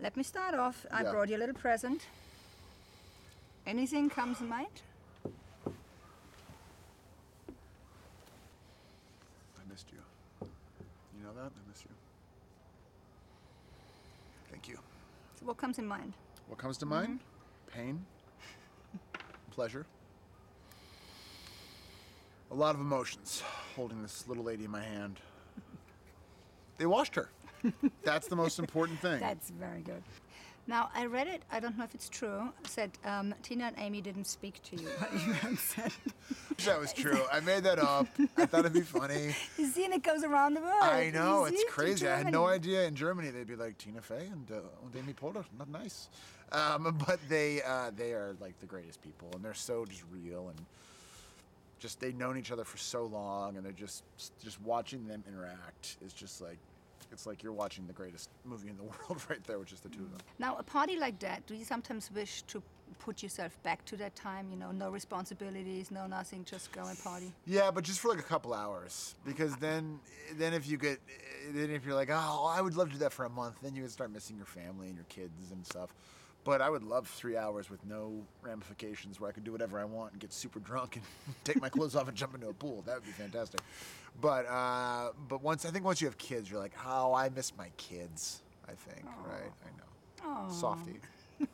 let me start off. I Yeah. brought you a little present. Anything comes in mind? I missed you. You know that? I miss you. Thank you. So what comes in mind? What comes to mind? Pain. Pleasure. A lot of emotions holding this little lady in my hand. They washed her. That's the most important thing. That's very good. Now, I read it, I don't know if it's true, said Tina and Amy didn't speak to you. You said. That was true. I made that up. I thought it'd be funny. You see, and it goes around the world. I know, You see it's it in crazy. I had no Germany. idea in Germany they'd be like Tina Fey and Amy Poehler. Not nice. But they are like the greatest people, and they're so just real, and just they've known each other for so long, and they're just watching them interact is just like, it's like you're watching the greatest movie in the world right there with just the two of them. Now, a party like that, do you sometimes wish to put yourself back to that time? You know, no responsibilities, no nothing, just go and party. Yeah, but just for like a couple hours, because then if you're like, oh, I would love to do that for a month, then you would start missing your family and your kids and stuff. But I would love 3 hours with no ramifications where I could do whatever I want and get super drunk and take my clothes off and jump into a pool. That would be fantastic. But once you have kids, you're like, oh, I miss my kids, I think, right? I know. Softy.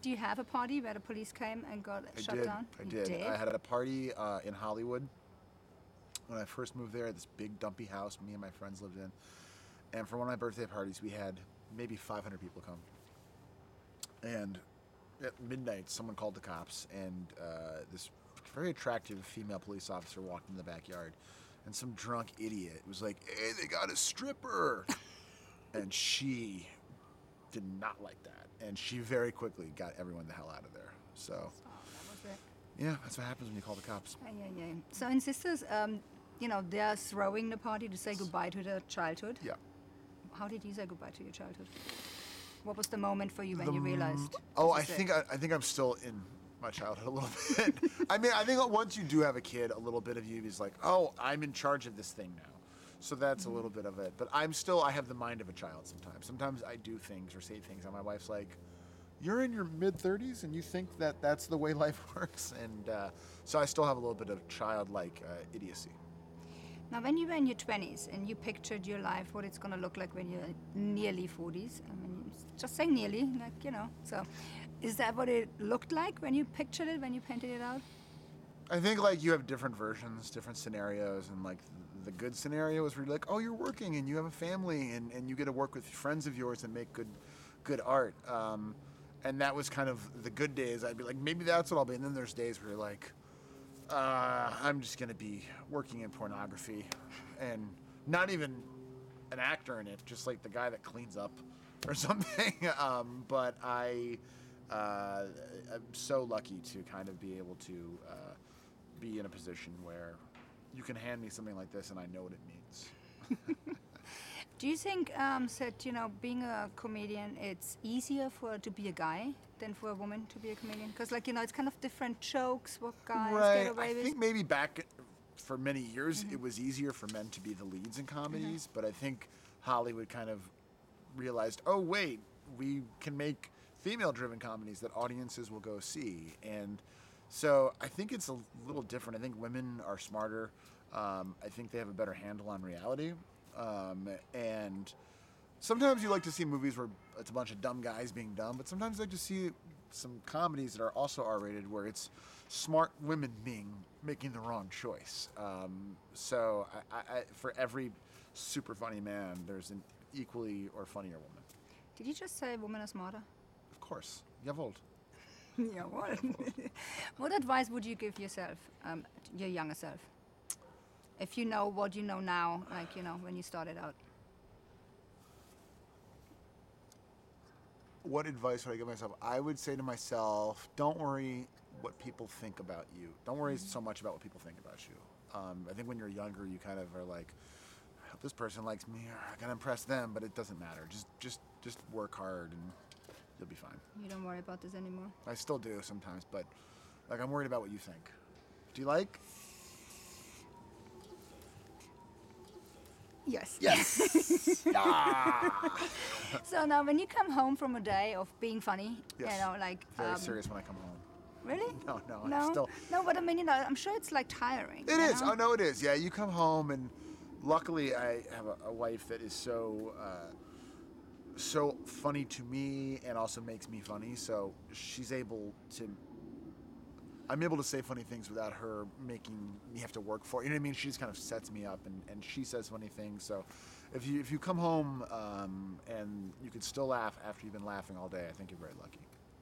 Do you have a party where the police came and got shut down? I You did. I had a party in Hollywood when I first moved there. This big dumpy house me and my friends lived in, and for one of my birthday parties, we had maybe 500 people come. And at midnight, someone called the cops, and this very attractive female police officer walked in the backyard, and some drunk idiot was like, "Hey, they got a stripper," and she did not like that, and she very quickly got everyone the hell out of there. So, Oh, that was it. yeah, that's what happens when you call the cops. Yeah. So in Sisters, they're throwing the party to say goodbye to their childhood. Yeah. How did you say goodbye to your childhood? What was the moment for you when you realized? Oh, this I is it? think I'm still in my childhood a little bit. I mean, I think once you do have a kid, a little bit of you is like, oh, I'm in charge of this thing now. So that's a little bit of it. But I have the mind of a child sometimes. Sometimes I do things or say things, and my wife's like, you're in your mid-30s and you think that that's the way life works? And so I still have a little bit of childlike idiocy. Now, when you were in your 20s and you pictured your life, what it's going to look like when you're nearly 40s, I mean, just saying nearly, like, so is that what it looked like when you pictured it, when you painted it out? I think like you have different versions, different scenarios, and like the good scenario is where you're like, oh, you're working and you have a family and you get to work with friends of yours and make good art. And that was kind of the good days. I'd be like, maybe that's what I'll be. And then there's days where you're like, I'm just going to be working in pornography and not even an actor in it, just like the guy that cleans up or something. But I'm so lucky to kind of be able to be in a position where you can hand me something like this and I know what it means. Do you think that, being a comedian, it's easier to be a guy than for a woman to be a comedian? Because, it's kind of different jokes what guys Right. get away I with. think maybe back for many years it was easier for men to be the leads in comedies, but I think Hollywood kind of realized, oh, wait, we can make female-driven comedies that audiences will go see. And so I think it's a little different. I think women are smarter. I think they have a better handle on reality. And sometimes you like to see movies where it's a bunch of dumb guys being dumb, but sometimes you like to see some comedies that are also R-rated where it's smart women making the wrong choice. So I for every super funny man, there's an equally or funnier woman. Did you just say women are smarter? Of course. Jawohl. Yeah, what? What advice would you give yourself, your younger self? If you know what you know now, when you started out. What advice would I give myself? I would say to myself, don't worry what people think about you. Don't worry so much about what people think about you. I think when you're younger, you kind of are like, I hope this person likes me, or I gotta impress them, but it doesn't matter. Just work hard and you'll be fine. You don't worry about this anymore? I still do sometimes, but I'm worried about what you think. Do you like? Yes. Yes. Ah. So now, when you come home from a day of being funny, Yes. you know, like Very serious when I come home. really? No, I'm No, still. no, but I mean, you know, I'm sure it's like tiring. It you is. know? Oh no, it is. Yeah, you come home, and luckily I have a wife that is so funny to me and also makes me funny. So she's able to. I'm able to say funny things without her making me have to work for it. You know what I mean? She just kind of sets me up, and she says funny things. So if you come home and you can still laugh after you've been laughing all day, I think you're very lucky.